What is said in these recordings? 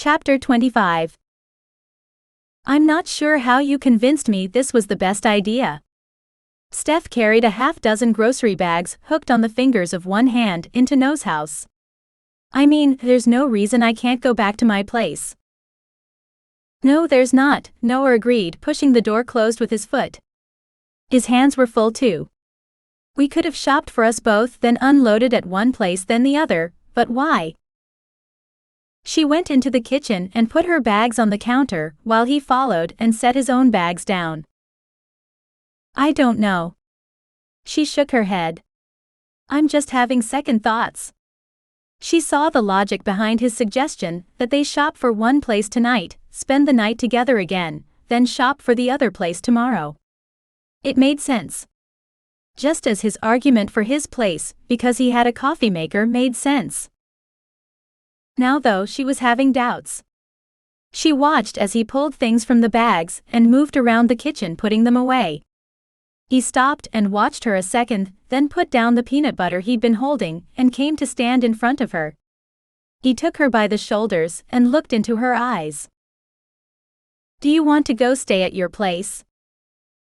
Chapter 25. I'm not sure how you convinced me this was the best idea. Steph carried a half-dozen grocery bags hooked on the fingers of one hand into Noah's house. I mean, there's no reason I can't go back to my place. No, there's not, Noah agreed, pushing the door closed with his foot. His hands were full too. We could have shopped for us both, then unloaded at one place then the other, but why? She went into the kitchen and put her bags on the counter while he followed and set his own bags down. I don't know. She shook her head. I'm just having second thoughts. She saw the logic behind his suggestion that they shop for one place tonight, spend the night together again, then shop for the other place tomorrow. It made sense. Just as his argument for his place, because he had a coffee maker, made sense. Now though, she was having doubts. She watched as he pulled things from the bags and moved around the kitchen putting them away. He stopped and watched her a second, then put down the peanut butter he'd been holding and came to stand in front of her. He took her by the shoulders and looked into her eyes. Do you want to go stay at your place?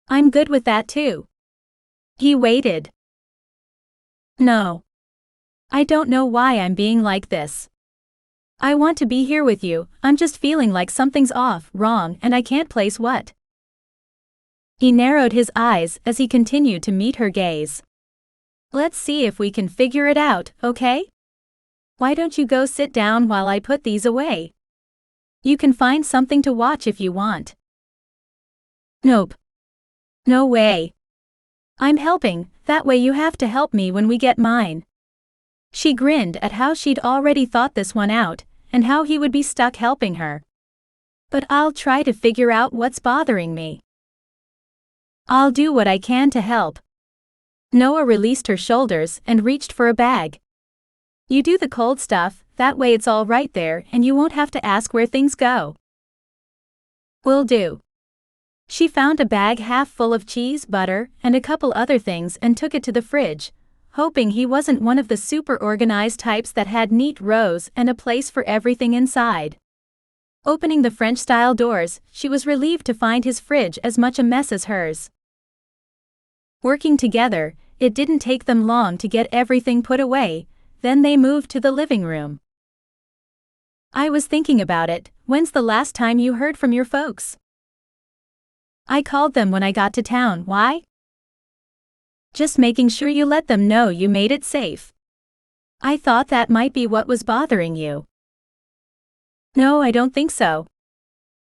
I'm good with that too. He waited. No. I don't know why I'm being like this. I want to be here with you, I'm just feeling like something's off, wrong, and I can't place what. He narrowed his eyes as he continued to meet her gaze. Let's see if we can figure it out, okay? Why don't you go sit down while I put these away? You can find something to watch if you want. Nope. No way. I'm helping, that way you have to help me when we get mine. She grinned at how she'd already thought this one out, and how he would be stuck helping her. But I'll try to figure out what's bothering me. I'll do what I can to help. Noah released her shoulders and reached for a bag. You do the cold stuff, that way it's all right there and you won't have to ask where things go. Will do. She found a bag half full of cheese, butter, and a couple other things and took it to the fridge, hoping he wasn't one of the super organized types that had neat rows and a place for everything inside. Opening the French-style doors, she was relieved to find his fridge as much a mess as hers. Working together, it didn't take them long to get everything put away, then they moved to the living room. I was thinking about it, when's the last time you heard from your folks? I called them when I got to town, why? Just making sure you let them know you made it safe. I thought that might be what was bothering you. No, I don't think so.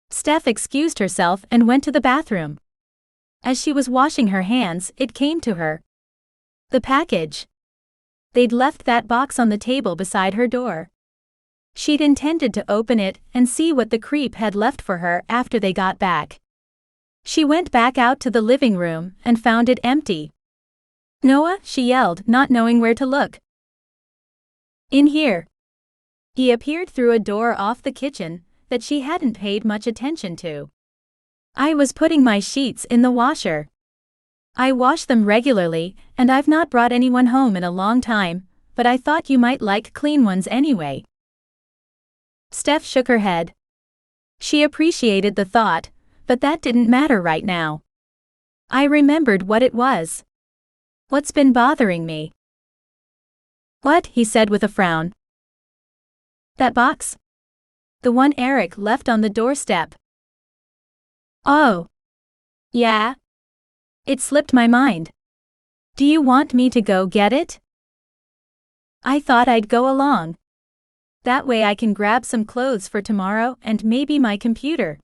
Steph excused herself and went to the bathroom. As she was washing her hands, it came to her. The package. They'd left that box on the table beside her door. She'd intended to open it and see what the creep had left for her after they got back. She went back out to the living room and found it empty. Noah, she yelled, not knowing where to look. In here. He appeared through a door off the kitchen that she hadn't paid much attention to. I was putting my sheets in the washer. I wash them regularly, and I've not brought anyone home in a long time, but I thought you might like clean ones anyway. Steph shook her head. She appreciated the thought, but that didn't matter right now. I remembered what it was. What's been bothering me? What? He said with a frown. That box? The one Eric left on the doorstep. Oh. Yeah? It slipped my mind. Do you want me to go get it? I thought I'd go along. That way I can grab some clothes for tomorrow and maybe my computer.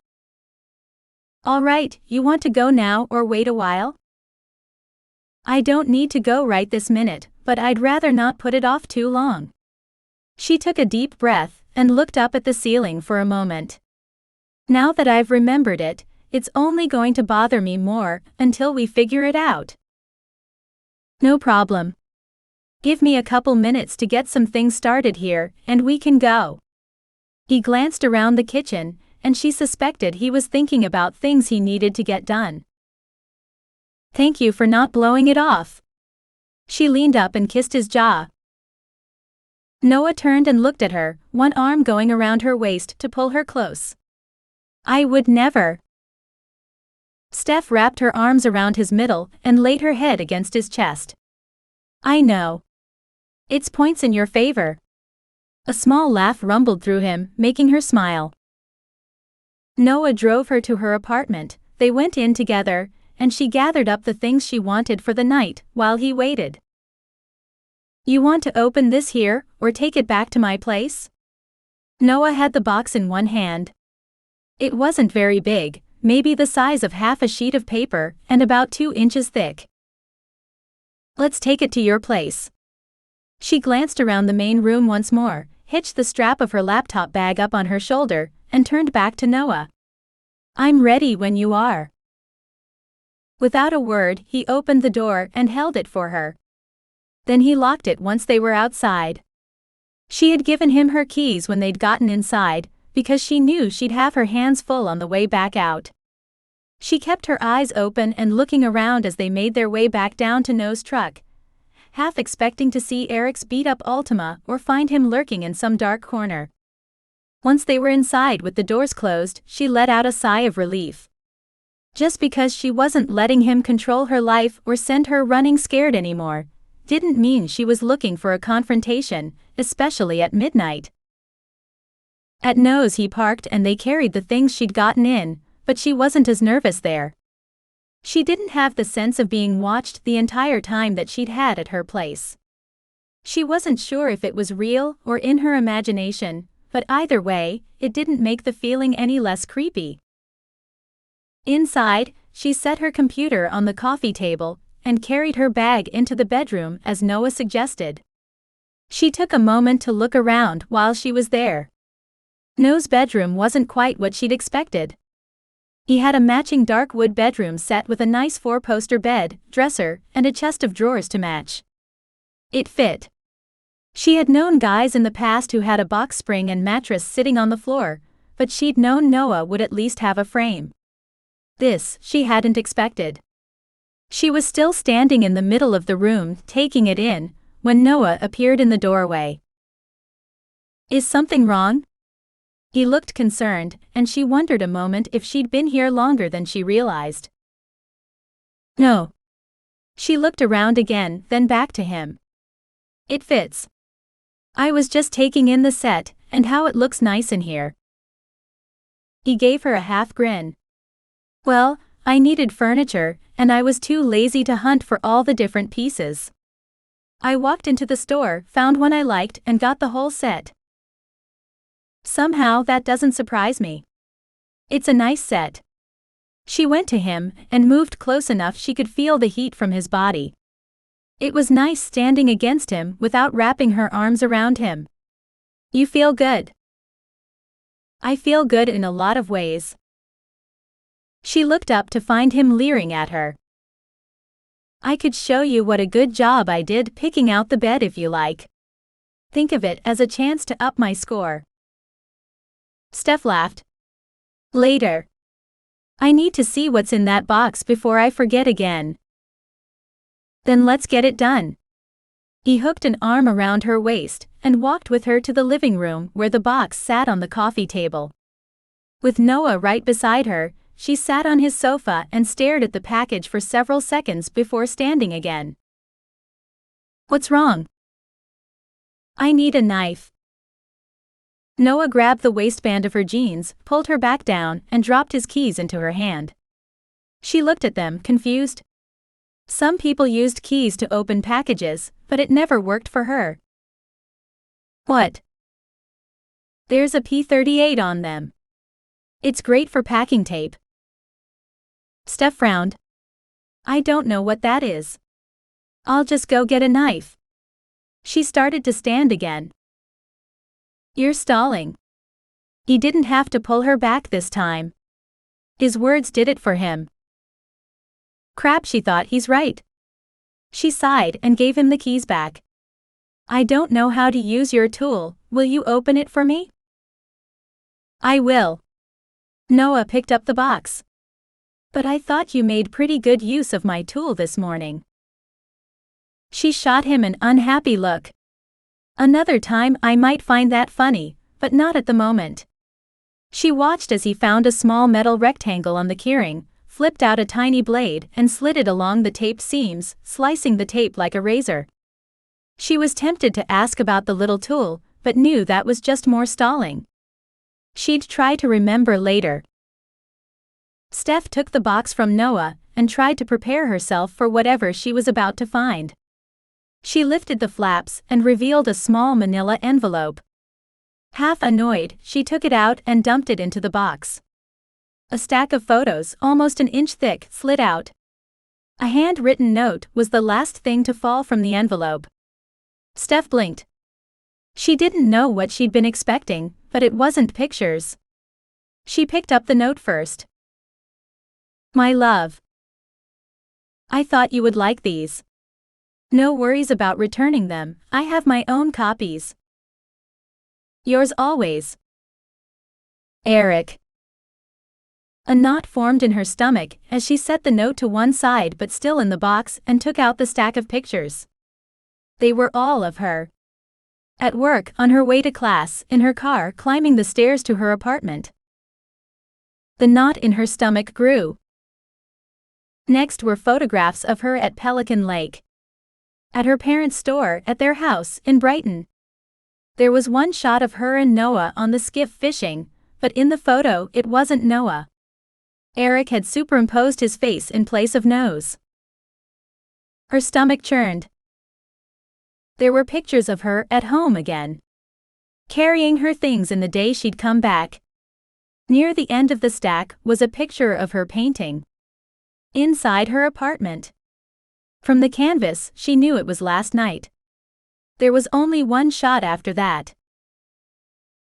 All right, you want to go now or wait a while? I don't need to go right this minute, but I'd rather not put it off too long. She took a deep breath and looked up at the ceiling for a moment. Now that I've remembered it, it's only going to bother me more until we figure it out. No problem. Give me a couple minutes to get some things started here, and we can go. He glanced around the kitchen, and she suspected he was thinking about things he needed to get done. Thank you for not blowing it off. She leaned up and kissed his jaw. Noah turned and looked at her, one arm going around her waist to pull her close. I would never. Steph wrapped her arms around his middle and laid her head against his chest. I know. It's points in your favor. A small laugh rumbled through him, making her smile. Noah drove her to her apartment. They went in together, and she gathered up the things she wanted for the night while he waited. You want to open this here, or take it back to my place? Noah had the box in one hand. It wasn't very big, maybe the size of half a sheet of paper and about 2 inches thick. Let's take it to your place. She glanced around the main room once more, hitched the strap of her laptop bag up on her shoulder, and turned back to Noah. I'm ready when you are. Without a word, he opened the door and held it for her. Then he locked it once they were outside. She had given him her keys when they'd gotten inside, because she knew she'd have her hands full on the way back out. She kept her eyes open and looking around as they made their way back down to Noah's truck, half expecting to see Eric's beat-up Altima or find him lurking in some dark corner. Once they were inside with the doors closed, she let out a sigh of relief. Just because she wasn't letting him control her life or send her running scared anymore, didn't mean she was looking for a confrontation, especially at midnight. At Noah's he parked and they carried the things she'd gotten in, but she wasn't as nervous there. She didn't have the sense of being watched the entire time that she'd had at her place. She wasn't sure if it was real or in her imagination, but either way, it didn't make the feeling any less creepy. Inside, she set her computer on the coffee table and carried her bag into the bedroom as Noah suggested. She took a moment to look around while she was there. Noah's bedroom wasn't quite what she'd expected. He had a matching dark wood bedroom set with a nice 4-poster bed, dresser, and a chest of drawers to match. It fit. She had known guys in the past who had a box spring and mattress sitting on the floor, but she'd known Noah would at least have a frame. This, she hadn't expected. She was still standing in the middle of the room, taking it in, when Noah appeared in the doorway. Is something wrong? He looked concerned, and she wondered a moment if she'd been here longer than she realized. No. She looked around again, then back to him. It fits. I was just taking in the set, and how it looks nice in here. He gave her a half grin. Well, I needed furniture, and I was too lazy to hunt for all the different pieces. I walked into the store, found one I liked, and got the whole set. Somehow that doesn't surprise me. It's a nice set. She went to him and moved close enough she could feel the heat from his body. It was nice standing against him without wrapping her arms around him. You feel good. I feel good in a lot of ways. She looked up to find him leering at her. I could show you what a good job I did picking out the bed if you like. Think of it as a chance to up my score. Steph laughed. Later. I need to see what's in that box before I forget again. Then let's get it done. He hooked an arm around her waist and walked with her to the living room where the box sat on the coffee table. With Noah right beside her, she sat on his sofa and stared at the package for several seconds before standing again. What's wrong? I need a knife. Noah grabbed the waistband of her jeans, pulled her back down, and dropped his keys into her hand. She looked at them, confused. Some people used keys to open packages, but it never worked for her. What? There's a P38 on them. It's great for packing tape. Steph frowned. I don't know what that is. I'll just go get a knife. She started to stand again. You're stalling. He didn't have to pull her back this time. His words did it for him. Crap, she thought, he's right. She sighed and gave him the keys back. I don't know how to use your tool, will you open it for me? I will. Noah picked up the box. But I thought you made pretty good use of my tool this morning. She shot him an unhappy look. Another time I might find that funny, but not at the moment. She watched as he found a small metal rectangle on the keyring, flipped out a tiny blade and slid it along the taped seams, slicing the tape like a razor. She was tempted to ask about the little tool, but knew that was just more stalling. She'd try to remember later. Steph took the box from Noah and tried to prepare herself for whatever she was about to find. She lifted the flaps and revealed a small manila envelope. Half annoyed, she took it out and dumped it into the box. A stack of photos, almost an inch thick, slid out. A handwritten note was the last thing to fall from the envelope. Steph blinked. She didn't know what she'd been expecting, but it wasn't pictures. She picked up the note first. My love. I thought you would like these. No worries about returning them, I have my own copies. Yours always. Eric. A knot formed in her stomach as she set the note to one side but still in the box and took out the stack of pictures. They were all of her. At work, on her way to class, in her car, climbing the stairs to her apartment. The knot in her stomach grew. Next were photographs of her at Pelican Lake. At her parents' store, at their house, in Brighton. There was one shot of her and Noah on the skiff fishing, but in the photo it wasn't Noah. Eric had superimposed his face in place of nose. Her stomach churned. There were pictures of her at home again. Carrying her things in the day she'd come back. Near the end of the stack was a picture of her painting. Inside her apartment. From the canvas, she knew it was last night. There was only one shot after that.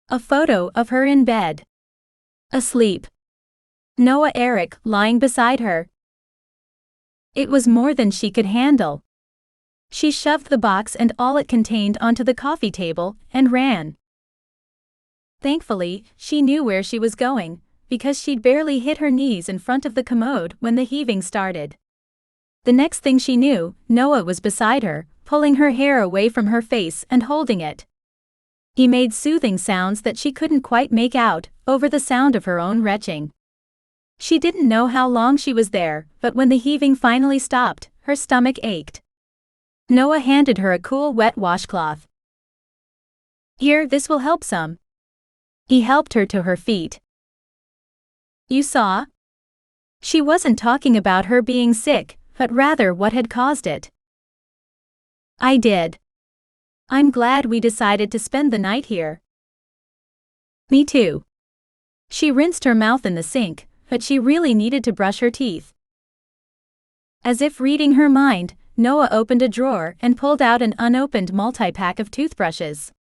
A photo of her in bed. Asleep. Noah Eric lying beside her. It was more than she could handle. She shoved the box and all it contained onto the coffee table and ran. Thankfully, she knew where she was going, because she'd barely hit her knees in front of the commode when the heaving started. The next thing she knew, Noah was beside her, pulling her hair away from her face and holding it. He made soothing sounds that she couldn't quite make out, over the sound of her own retching. She didn't know how long she was there, but when the heaving finally stopped, her stomach ached. Noah handed her a cool wet washcloth. Here, this will help some. He helped her to her feet. You saw? She wasn't talking about her being sick, but rather what had caused it. I did. I'm glad we decided to spend the night here. Me too. She rinsed her mouth in the sink, but she really needed to brush her teeth. As if reading her mind, Noah opened a drawer and pulled out an unopened multi-pack of toothbrushes.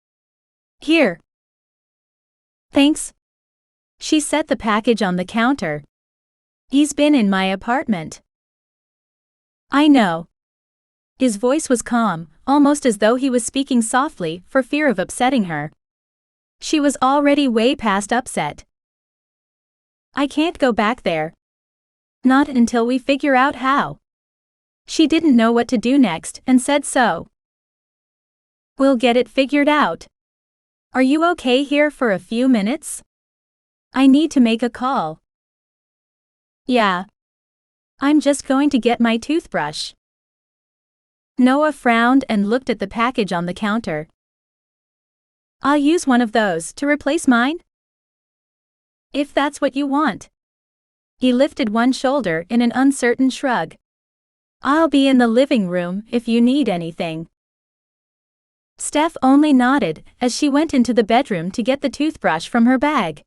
Here. Thanks. She set the package on the counter. He's been in my apartment. I know. His voice was calm, almost as though he was speaking softly for fear of upsetting her. She was already way past upset. I can't go back there. Not until we figure out how. She didn't know what to do next and said so. We'll get it figured out. Are you okay here for a few minutes? I need to make a call. Yeah. I'm just going to get my toothbrush. Noah frowned and looked at the package on the counter. I'll use one of those to replace mine? If that's what you want. He lifted one shoulder in an uncertain shrug. I'll be in the living room if you need anything. Steph only nodded as she went into the bedroom to get the toothbrush from her bag.